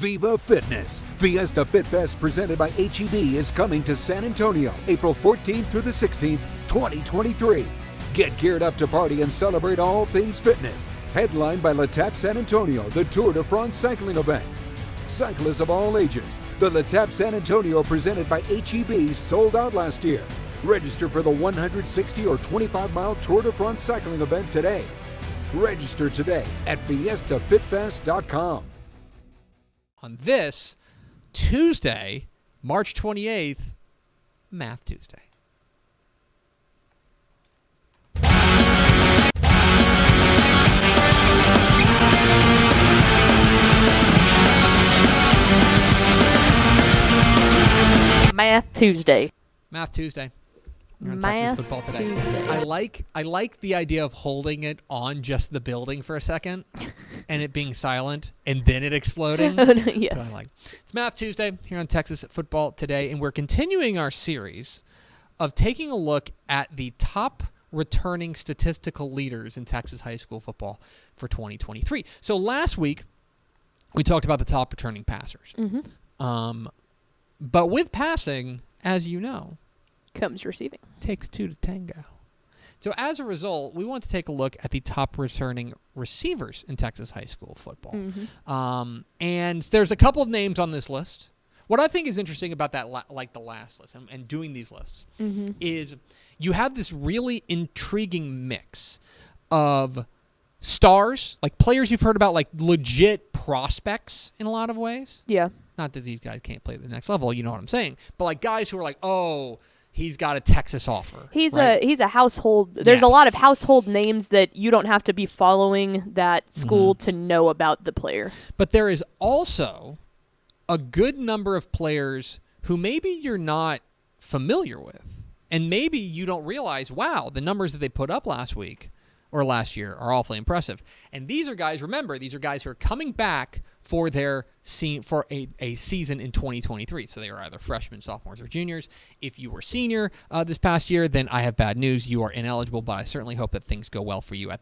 Viva Fitness. Fiesta Fit Fest presented by HEB is coming to San Antonio, April 14th through the 16th, 2023. Get geared up to party and celebrate all things fitness. Headlined by Le Tap San Antonio, the Tour de France cycling event. Cyclists of all ages. The Le Tap San Antonio presented by HEB sold out last year. Register for the 160 or 25-mile Tour de France cycling event today. Register today at fiestafitfest.com. On this Tuesday, March 28th, Math Tuesday. Math Tuesday. Math Tuesday. On Math Texas football today. Tuesday. I like the idea of holding it on just the building for a second and it being silent and then it exploding. Yes. It's Math Tuesday here on Texas football today, and we're continuing our series of taking a look at the top returning statistical leaders in Texas high school football for 2023. So last week we talked about the top returning passers. Mm-hmm. But with passing, as you know, Comes receiving. takes two to tango. So as a result, we want to take a look at the top returning receivers in Texas high school football. Mm-hmm. And there's a couple of names on this list. What I think is interesting about that, like the last list and doing these lists, Mm-hmm. is you have this really intriguing mix of stars, like players you've heard about, like legit prospects in a lot of ways. Yeah. Not that these guys can't play at the next level, you know what I'm saying. But like guys who are like, oh, he's got a Texas offer. He's right? a household. There's a lot of household names that you don't have to be following that school to know about the player. But there is also a good number of players who maybe you're not familiar with. And maybe you don't realize, wow, the numbers that they put up last week or last year are awfully impressive. And these are guys, remember, these are guys who are coming back for their for a season in 2023. So they are either freshmen, sophomores, or juniors. If you were senior this past year, then I have bad news. You are ineligible, but I certainly hope that things go well for you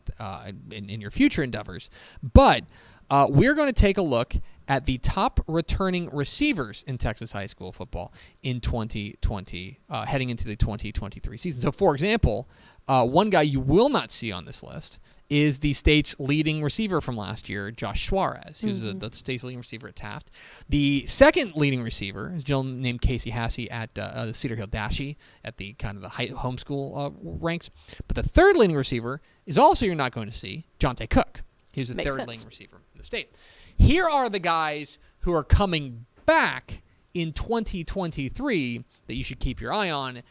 in your future endeavors. But we're going to take a look at the top returning receivers in Texas high school football in 2020, heading into the 2023 season. So, for example, one guy you will not see on this list is the state's leading receiver from last year, Josh Suarez, who's the state's leading receiver at Taft. The second leading receiver is a gentleman named Casey Hassey at the Cedar Hill Dashie at the kind of the homeschool ranks. But the third leading receiver is also you're not going to see, Jonte Cook. He's the third leading receiver in the state. Here are the guys who are coming back in 2023 that you should keep your eye on.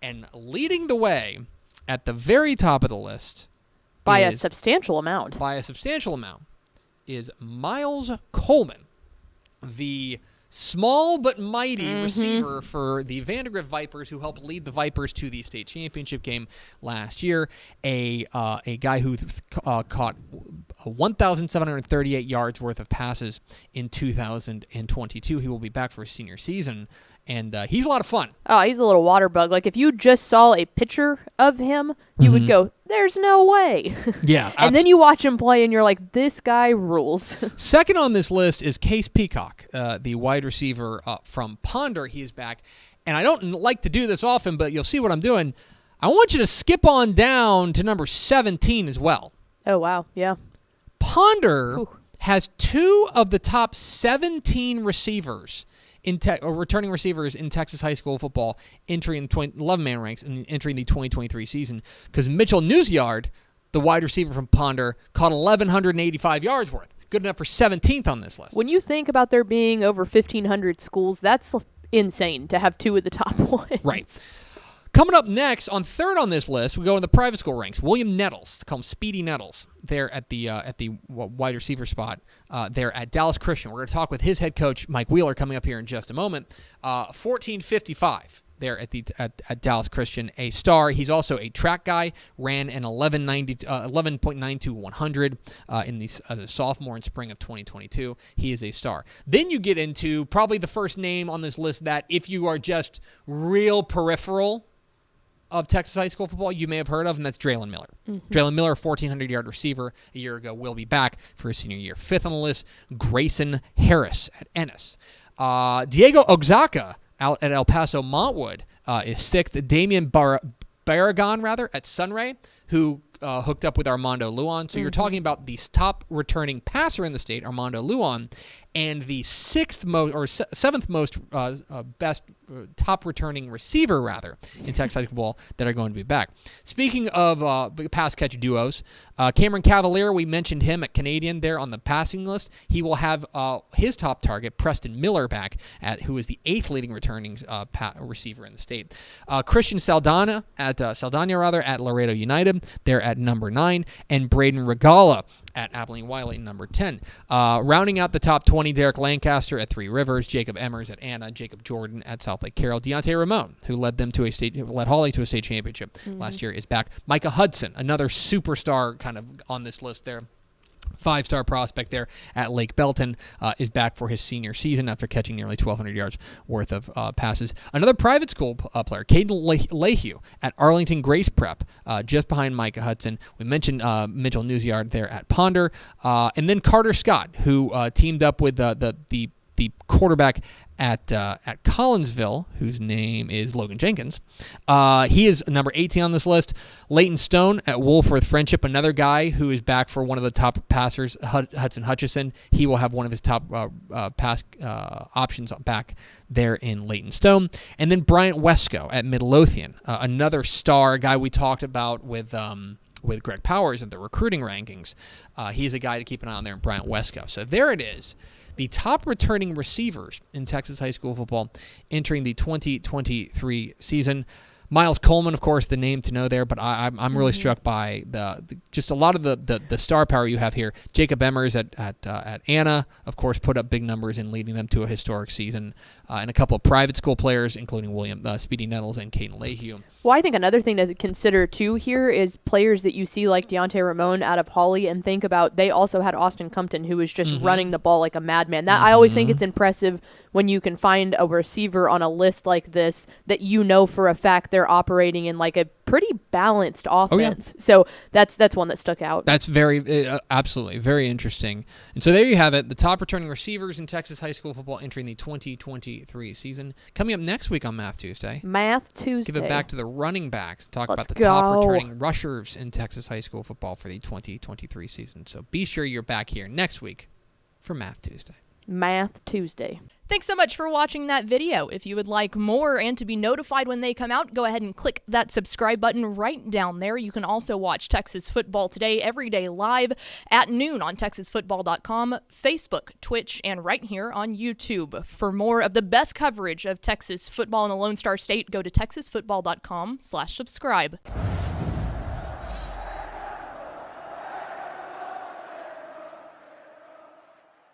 And leading the way at the very top of the list By a substantial amount. Is Miles Coleman, the small but mighty receiver for the Vandegrift Vipers, who helped lead the Vipers to the state championship game last year. A guy who caught 1,738 yards worth of passes in 2022. He will be back for his senior season. And he's a lot of fun. Oh, he's a little water bug. Like, if you just saw a picture of him, you would go, there's no way. Yeah. And then you watch him play, and you're like, this guy rules. Second on this list is Case Peacock, the wide receiver from Ponder. He is back. And I don't like to do this often, but you'll see what I'm doing. I want you to skip on down to number 17 as well. Oh, wow. Yeah. Ponder has two of the top 17 receivers returning receivers in Texas high school football entering 11-man ranks and entering the 2023 season, because Mitchell Newsyard, the wide receiver from Ponder, caught 1,185 yards worth. Good enough for 17th on this list. When you think about there being over 1,500 schools, that's insane to have two of the top ones. Right. Coming up next, on third on this list, we go in the private school ranks. William Nettles, call him Speedy Nettles, there at the wide receiver spot there at Dallas Christian. We're going to talk with his head coach, Mike Wheeler, coming up here in just a moment. 1455 there at Dallas Christian, a star. He's also a track guy, ran an 11.92 100 as a sophomore in spring of 2022. He is a star. Then you get into probably the first name on this list that, if you are just real peripheral, of Texas high school football you may have heard of, and that's Draylen Miller. Draylen Miller, 1,400-yard receiver a year ago, will be back for his senior year. Fifth on the list, Grayson Harris at Ennis. Diego Oaxaca out at El Paso Montwood is sixth. Damian Barragan, at Sunray, who hooked up with Armando Luan. So you're talking about the top returning passer in the state, Armando Luan, and the seventh most best top returning receiver, in Texas high school football that are going to be back. Speaking of pass catch duos, Cameron Cavalier, we mentioned him at Canadian there on the passing list. He will have his top target, Preston Miller, back who is the 8th leading returning receiver in the state. Christian Saldana at Laredo United, they're at number 9, and Braden Regala at Abilene Wiley, number 10. Rounding out the top 20, Derek Lancaster at Three Rivers, Jacob Emmers at Anna, Jacob Jordan at South Lake Carroll, Deontay Ramon, who led Hawley to a state championship last year, is back. Micah Hudson, another superstar kind of on this list there. 5-star prospect there at Lake Belton, is back for his senior season after catching nearly 1,200 yards worth of passes. Another private school player, Caden Lehue at Arlington Grace Prep, just behind Micah Hudson. We mentioned Mitchell Newsyard there at Ponder. And then Carter Scott, who teamed up with the quarterback at Collinsville, whose name is Logan Jenkins. He is number 18 on this list. Leighton Stone at Wolfworth Friendship, another guy who is back for one of the top passers, Hudson Hutchison. He will have one of his top pass options back there in Leighton Stone. And then Bryant Wesco at Midlothian, another star, guy we talked about with Greg Powers at the recruiting rankings. He's a guy to keep an eye on there, Bryant Wesco. So there it is. The top returning receivers in Texas high school football entering the 2023 season. Miles Coleman, of course, the name to know there, but I'm really struck by just a lot of the star power you have here. Jacob Emmers at Anna, of course, put up big numbers in leading them to a historic season, and a couple of private school players, including William Speedy Nettles and Caden Lehue. Well, I think another thing to consider, too, here is players that you see like Deontay Ramon out of Hawley, and think about they also had Austin Compton, who was just running the ball like a madman. That I always think it's impressive when you can find a receiver on a list like this that you know for a fact they're operating in like a pretty balanced offense. So that's one that stuck out. That's absolutely very interesting. And so there you have it, the top returning receivers in Texas high school football entering the 2023 season. Coming up next week on Math Tuesday. Give it back to the running backs. Talk about the top returning rushers in Texas high school football for the 2023 season. So be sure you're back here next week for Math Tuesday. Math Tuesday. Thanks so much for watching that video. If you would like more and to be notified when they come out, go ahead and click that subscribe button right down there. You can also watch Texas Football Today every day live at noon on TexasFootball.com, Facebook, Twitch, and right here on YouTube. For more of the best coverage of Texas football in the Lone Star State, go to TexasFootball.com/subscribe.